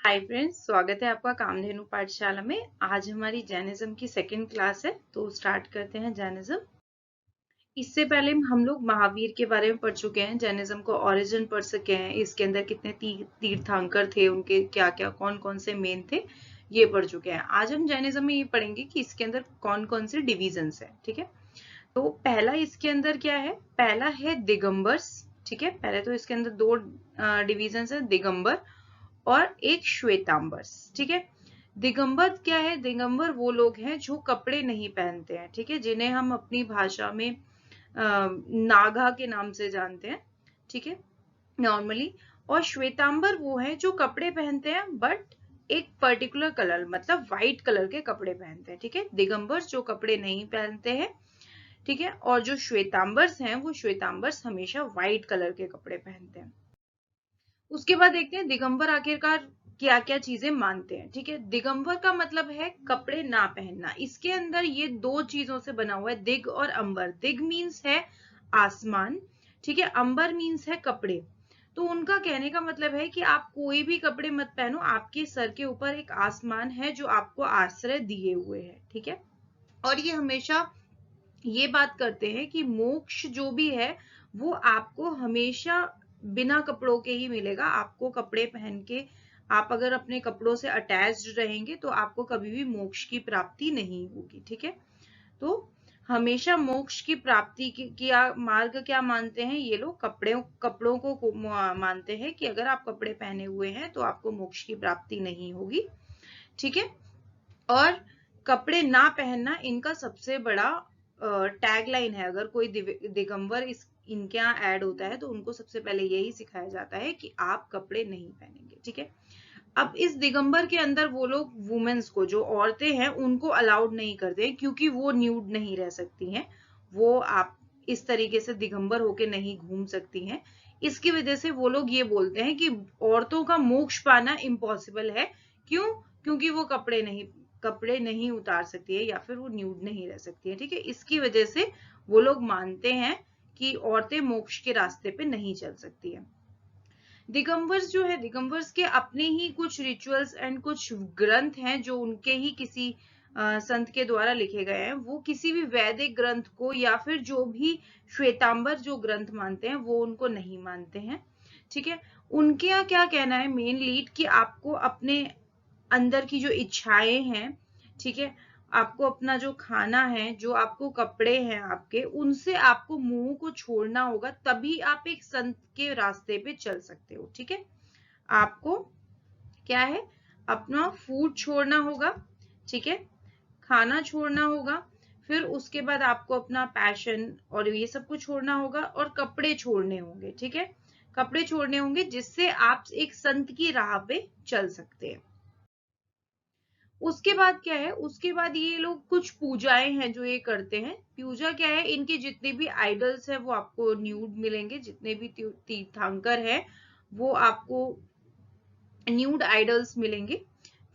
Hi friends, स्वागत है आपका कामधेनु पाठशाला में। आज हमारी जैनिज्म की सेकंड क्लास है, तो स्टार्ट करते हैं जैनिज्म। इससे पहले हम लोग महावीर के बारे में पढ़ चुके हैं, जैनिज्म को ओरिजिन पढ़ सके हैं, इसके अंदर कितने तीर्थंकर थे, उनके क्या क्या कौन कौन से मेन थे, ये पढ़ चुके हैं। आज हम जैनिज्म में ये पढ़ेंगे कि इसके अंदर कौन कौन से डिविजन्स है। ठीक है, तो पहला इसके अंदर क्या है, पहला है दिगंबर्स। ठीक है, पहले तो इसके अंदर दो डिविजन्स है, दिगंबर और एक श्वेतांबर्स। ठीक है, दिगंबर क्या है, दिगंबर वो लोग हैं जो कपड़े नहीं पहनते हैं। ठीक है, जिन्हें हम अपनी भाषा में नागा के नाम से जानते हैं। ठीक है, नॉर्मली। और श्वेतांबर वो है जो कपड़े पहनते हैं बट एक पर्टिकुलर कलर, मतलब व्हाइट कलर के कपड़े पहनते हैं। ठीक है, दिगंबर जो कपड़े नहीं पहनते हैं। ठीक है, और जो श्वेतांबर्स हैं वो श्वेतांबर्स हमेशा व्हाइट कलर के कपड़े पहनते हैं। उसके बाद देखते हैं दिगंबर आखिरकार क्या क्या चीजें मानते हैं। ठीक है, दिगंबर का मतलब है कपड़े ना पहनना। इसके अंदर ये दो चीजों से बना हुआ है, दिग और अंबर। दिग मीन्स है आसमान, ठीक है, अंबर मीन्स है कपड़े। तो उनका कहने का मतलब है कि आप कोई भी कपड़े मत पहनो, आपके सर के ऊपर एक आसमान है जो आपको आश्रय दिए हुए है। ठीक है, और ये हमेशा ये बात करते हैं कि मोक्ष जो भी है वो आपको हमेशा बिना कपड़ों के ही मिलेगा। आपको कपड़े पहन के, आप अगर अपने कपड़ों से अटैच्ड रहेंगे तो आपको कभी भी मोक्ष की प्राप्ति नहीं होगी। ठीक है, तो हमेशा मोक्ष की प्राप्ति की मार्ग क्या मानते हैं ये लोग, कपड़ों को मानते हैं कि अगर आप कपड़े पहने हुए हैं तो आपको मोक्ष की प्राप्ति नहीं होगी। ठीक है, और कपड़े ना पहनना इनका सबसे बड़ा टैग लाइन है। अगर कोई दिगंबर इनके यहाँ ऐड होता है तो उनको सबसे पहले यही सिखाया जाता है कि आप कपड़े नहीं पहनेंगे। ठीक है, अब इस दिगंबर के अंदर वो लोग वुमेन्स को, जो औरतें हैं, उनको अलाउड नहीं करते क्योंकि वो न्यूड नहीं रह सकती हैं। वो आप इस तरीके से दिगंबर होके नहीं घूम सकती हैं। इसकी वजह से वो लोग ये बोलते हैं कि औरतों का मोक्ष पाना इम्पॉसिबल है। क्यों? क्योंकि वो कपड़े नहीं उतार सकती है या फिर वो न्यूड नहीं रह सकती है। ठीक है, इसकी वजह से वो लोग मानते हैं कि औरतें मोक्ष के रास्ते पे नहीं चल सकती है। दिगंबर्स जो है, दिगंबर्स के अपने ही कुछ रिचुअल्स एंड कुछ ग्रंथ हैं जो उनके ही किसी संत के द्वारा लिखे गए हैं। वो किसी भी वैदिक ग्रंथ को या फिर जो भी श्वेतांबर जो ग्रंथ मानते हैं वो उनको नहीं मानते हैं। ठीक है, उनके यहाँ क्या कहना है मेन लीड, कि आपको अपने अंदर की जो इच्छाएं हैं, ठीक है, आपको अपना जो खाना है, जो आपको कपड़े हैं आपके, उनसे आपको मुंह को छोड़ना होगा, तभी आप एक संत के रास्ते पे चल सकते हो। ठीक है, आपको क्या है, अपना फूड छोड़ना होगा, ठीक है, खाना छोड़ना होगा, फिर उसके बाद आपको अपना पैशन और ये सब कुछ छोड़ना होगा, और कपड़े छोड़ने होंगे। ठीक है, कपड़े छोड़ने होंगे जिससे आप एक संत की राह पे चल सकते हैं। उसके बाद क्या है, उसके बाद ये लोग कुछ पूजाएं हैं जो ये करते हैं। पूजा क्या है, इनके जितने भी आइडल्स हैं वो आपको न्यूड मिलेंगे। जितने भी तीर्थंकर हैं वो आपको न्यूड आइडल्स मिलेंगे।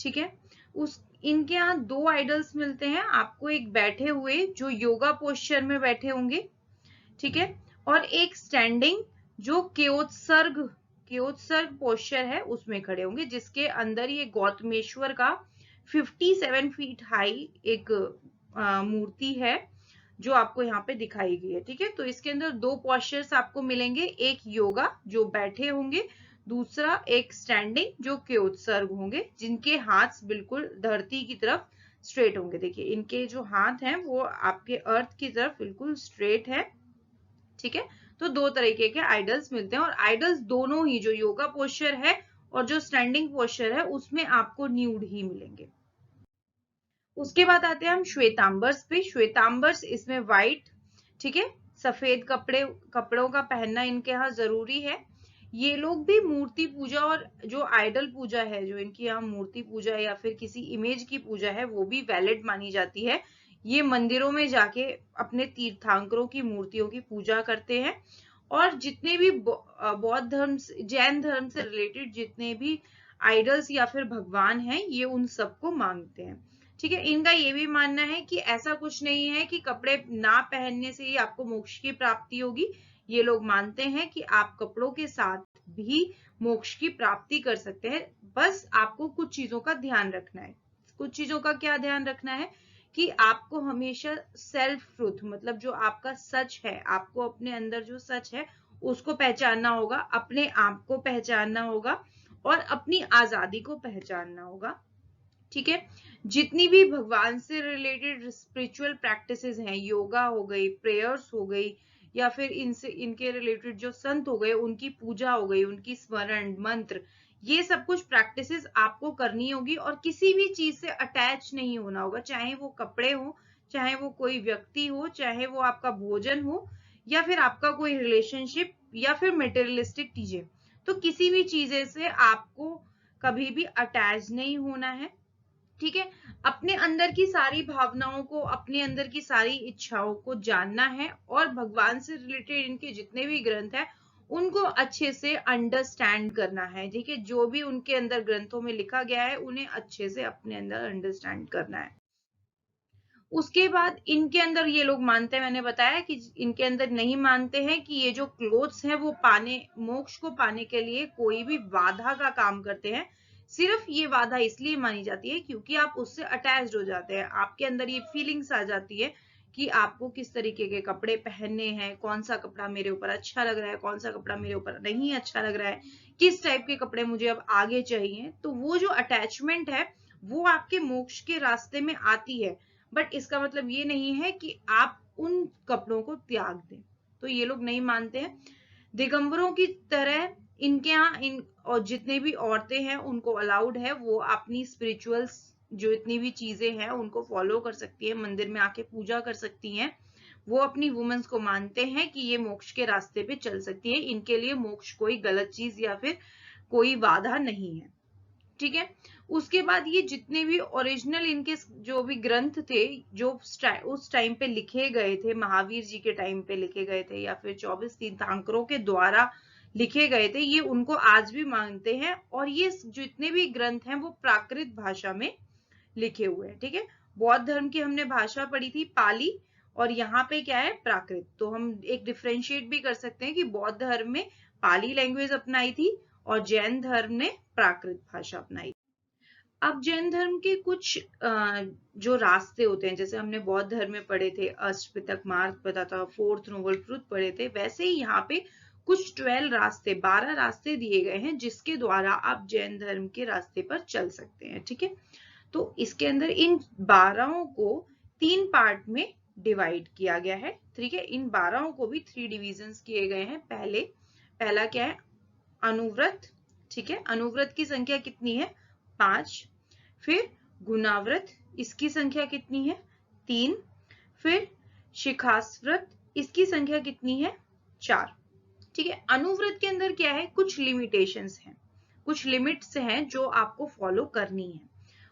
ठीक है, उस इनके यहाँ दो आइडल्स मिलते हैं आपको, एक बैठे हुए जो योगा पोस्चर में बैठे होंगे, ठीक है, और एक स्टैंडिंग जो केयोत्सर्ग पोस्चर है उसमें खड़े होंगे, जिसके अंदर ये गौतमेश्वर का 57 फीट हाई एक मूर्ति है जो आपको यहाँ पे दिखाई गई है। ठीक है, तो इसके अंदर दो पोस्चर्स आपको मिलेंगे, एक योगा जो बैठे होंगे, दूसरा एक स्टैंडिंग जो केयोत्सर्ग होंगे, जिनके हाथ बिल्कुल धरती की तरफ स्ट्रेट होंगे। देखिए इनके जो हाथ हैं वो आपके अर्थ की तरफ बिल्कुल स्ट्रेट है। ठीक है, तो दो तरीके के आइडल्स मिलते हैं, और आइडल्स दोनों ही, जो योगा पोस्चर है और जो स्टैंडिंग पोस्चर है, उसमें आपको न्यूड ही मिलेंगे। उसके बाद आते हैं हम श्वेतांबर्स पे। श्वेतांबर्स इसमें व्हाइट, ठीक है, सफेद कपड़ों का पहनना इनके यहाँ जरूरी है। ये लोग भी मूर्ति पूजा और जो आइडल पूजा है, जो इनकी यहाँ मूर्ति पूजा या फिर किसी इमेज की पूजा है, वो भी वैलिड मानी जाती है। ये मंदिरों में जाके अपने तीर्थंकरों की मूर्तियों की पूजा करते हैं, और जितने भी बौद्ध धर्म, जैन धर्म से रिलेटेड जितने भी आइडल्स या फिर भगवान हैं, ये उन सबको मांगते हैं। ठीक है, इनका ये भी मानना है कि ऐसा कुछ नहीं है कि कपड़े ना पहनने से ही आपको मोक्ष की प्राप्ति होगी। ये लोग मानते हैं कि आप कपड़ों के साथ भी मोक्ष की प्राप्ति कर सकते हैं। बस आपको कुछ चीजों का ध्यान रखना है। कुछ चीजों का क्या ध्यान रखना है कि आपको हमेशा सेल्फ ट्रूथ, मतलब जो आपका सच है, आपको अपने अंदर जो सच है उसको पहचानना होगा, अपने आप को पहचानना होगा और अपनी आजादी को पहचानना होगा। ठीक है, जितनी भी भगवान से रिलेटेड स्पिरिचुअल प्रैक्टिसेस हैं, योगा हो गई, प्रेयर्स हो गई, या फिर इनसे इनके रिलेटेड जो संत हो गए उनकी पूजा हो गई, उनकी स्मरण मंत्र, ये सब कुछ प्रैक्टिसेस आपको करनी होगी और किसी भी चीज से अटैच नहीं होना होगा, चाहे वो कपड़े हो, चाहे वो कोई व्यक्ति हो, चाहे वो आपका भोजन हो, या फिर आपका कोई रिलेशनशिप, या फिर मटेरियलिस्टिक चीजें। तो किसी भी चीजें से आपको कभी भी अटैच नहीं होना है। ठीक है, अपने अंदर की सारी भावनाओं को, अपने अंदर की सारी इच्छाओं को जानना है और भगवान से रिलेटेड इनके जितने भी ग्रंथ हैं उनको अच्छे से अंडरस्टैंड करना है। ठीक है, जो भी उनके अंदर ग्रंथों में लिखा गया है उन्हें अच्छे से अपने अंदर अंडरस्टैंड करना है। उसके बाद इनके अंदर ये लोग मानते हैं, मैंने बताया कि इनके अंदर नहीं मानते हैं कि ये जो क्लोथ्स हैं वो मोक्ष को पाने के लिए कोई भी बाधा का काम करते हैं। सिर्फ ये बाधा इसलिए मानी जाती है क्योंकि आप उससे अटैच्ड हो जाते हैं, आपके अंदर ये फीलिंग्स आ जाती है कि आपको किस तरीके के कपड़े पहनने हैं, कौन सा कपड़ा मेरे ऊपर अच्छा लग रहा है, कौन सा कपड़ा मेरे ऊपर नहीं अच्छा लग रहा है, किस टाइप के कपड़े मुझे अब आगे चाहिए। तो वो जो अटैचमेंट है वो आपके मोक्ष के रास्ते में आती है, बट इसका मतलब ये नहीं है कि आप उन कपड़ों को त्याग दें। तो ये लोग नहीं मानते हैं। दिगंबरों की तरह इनके यहाँ इन और जितने भी औरतें हैं उनको अलाउड है, वो अपनी स्पिरिचुअल जो इतनी भी चीजें हैं उनको फॉलो कर सकती है, मंदिर में आके पूजा कर सकती हैं। वो अपनी वुमेन्स को मानते हैं कि ये मोक्ष के रास्ते पे चल सकती है, इनके लिए मोक्ष कोई गलत चीज या फिर कोई बाधा नहीं है। ठीक है, उसके बाद ये जितने भी ओरिजिनल इनके जो भी ग्रंथ थे जो उस टाइम पे लिखे गए थे, महावीर जी के टाइम पे लिखे गए थे या फिर 24 तीर्थंकरों के द्वारा लिखे गए थे, ये उनको आज भी मानते हैं। और ये जितने भी ग्रंथ हैं वो प्राकृत भाषा में लिखे हुए हैं। ठीक है, बौद्ध धर्म की हमने भाषा पढ़ी थी पाली, और यहाँ पे क्या है प्राकृत। तो हम एक डिफ्रेंशिएट भी कर सकते हैं कि बौद्ध धर्म में पाली लैंग्वेज अपनाई थी और जैन धर्म ने प्राकृत भाषा अपनाई। अब जैन धर्म के कुछ जो रास्ते होते हैं, जैसे हमने बौद्ध धर्म में पढ़े थे अष्टपितक मार्ग पता था, फोर्थ नोबल ट्रुथ पढ़े थे, वैसे ही यहाँ पे कुछ 12 रास्ते दिए गए हैं जिसके द्वारा आप जैन धर्म के रास्ते पर चल सकते हैं। ठीक है, तो इसके अंदर इन 12 को 3 पार्ट में डिवाइड किया गया है। ठीक है, इन 12 को भी 3 डिविजन्स किए गए हैं। पहला क्या है, अनुव्रत। ठीक है, अनुव्रत की संख्या कितनी है, 5। फिर गुणाव्रत, इसकी संख्या कितनी है, 3। फिर शिखास्व्रत, इसकी संख्या कितनी है, 4। ठीक है, अनुव्रत के अंदर क्या है, कुछ लिमिटेशंस हैं, कुछ लिमिट्स हैं जो आपको फॉलो करनी है।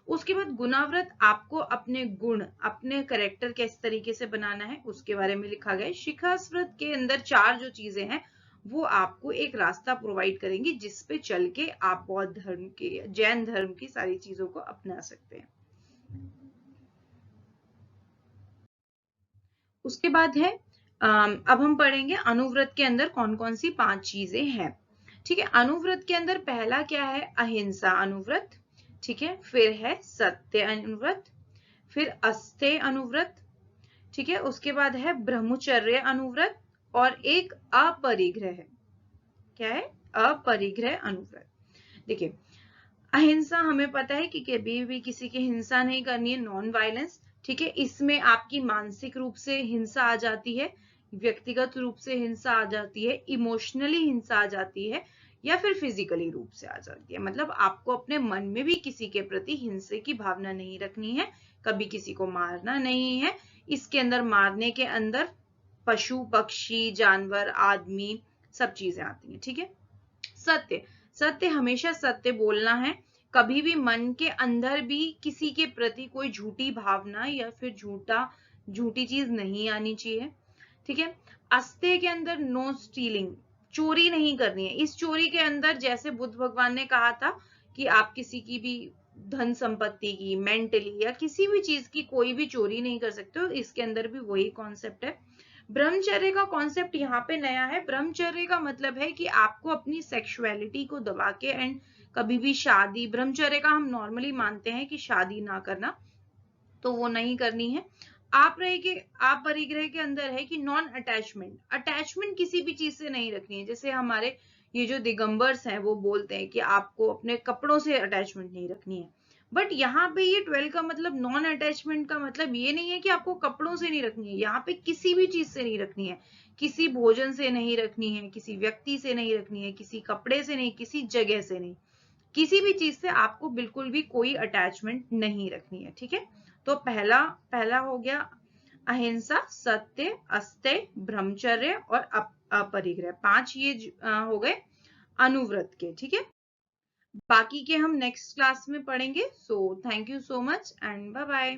उसके बाद गुणाव्रत, आपको अपने गुण, अपने कैरेक्टर किस तरीके से बनाना है उसके बारे में लिखा गया है। शिखास्व्रत के अंदर 4 जो चीजें हैं वो आपको एक रास्ता प्रोवाइड करेंगी जिसपे चल के आप बौद्ध धर्म के, जैन धर्म की सारी चीजों को अपना सकते हैं। उसके बाद है अब हम पढ़ेंगे अनुव्रत के अंदर कौन कौन सी 5 चीजें हैं। ठीक है, अनुव्रत के अंदर पहला क्या है, अहिंसा अनुव्रत। ठीक है, फिर है सत्य अनुव्रत, फिर अस्तेय अनुव्रत। ठीक है, उसके बाद है ब्रह्मचर्य अनुव्रत और एक अपरिग्रह है। क्या है, अपरिग्रह अनुव्रत। देखिए, अहिंसा हमें पता है कि कभी भी किसी की हिंसा नहीं करनी है, नॉन वायलेंस। ठीक है, इसमें आपकी मानसिक रूप से हिंसा आ जाती है, व्यक्तिगत रूप से हिंसा आ जाती है, इमोशनली हिंसा आ जाती है, या फिर फिजिकली रूप से आ जाती है। मतलब आपको अपने मन में भी किसी के प्रति हिंसा की भावना नहीं रखनी है, कभी किसी को मारना नहीं है। इसके अंदर मारने के अंदर पशु पक्षी जानवर आदमी सब चीजें आती हैं। ठीक है, सत्य, सत्य हमेशा सत्य बोलना है, कभी भी मन के अंदर भी किसी के प्रति कोई झूठी भावना या फिर झूठी चीज नहीं आनी चाहिए। ठीक है, अस्तेय के अंदर नो स्टीलिंग, चोरी नहीं करनी है। इस चोरी के अंदर जैसे बुद्ध भगवान ने कहा था कि आप किसी की भी धन संपत्ति की, मेंटली या किसी भी चीज की कोई भी चोरी नहीं कर सकते हो, इसके अंदर भी वही कॉन्सेप्ट है। ब्रह्मचर्य का कॉन्सेप्ट यहाँ पे नया है। ब्रह्मचर्य का मतलब है कि आपको अपनी सेक्सुअलिटी को दबा के एंड कभी भी शादी, ब्रह्मचर्य का हम नॉर्मली मानते हैं कि शादी ना करना, तो वो नहीं करनी है। आप परिग्रह के अंदर है कि नॉन अटैचमेंट, अटैचमेंट किसी भी चीज से नहीं रखनी है। जैसे हमारे ये जो दिगंबर्स हैं वो बोलते हैं कि आपको अपने कपड़ों से अटैचमेंट नहीं रखनी है, बट यहाँ पे ये 12 का मतलब नॉन अटैचमेंट का मतलब ये नहीं है कि आपको कपड़ों से नहीं रखनी है, यहाँ पे किसी भी चीज से नहीं रखनी है, किसी भोजन से नहीं रखनी है, किसी व्यक्ति से नहीं रखनी है, किसी कपड़े से नहीं, किसी जगह से नहीं, किसी भी चीज से आपको बिल्कुल भी कोई अटैचमेंट नहीं रखनी है। ठीक है, तो पहला पहला हो गया अहिंसा, सत्य, अस्तेय, ब्रह्मचर्य और अपरिग्रह, 5 ये हो गए अनुव्रत के। ठीक है, बाकी के हम नेक्स्ट क्लास में पढ़ेंगे। So thank you so much and bye bye.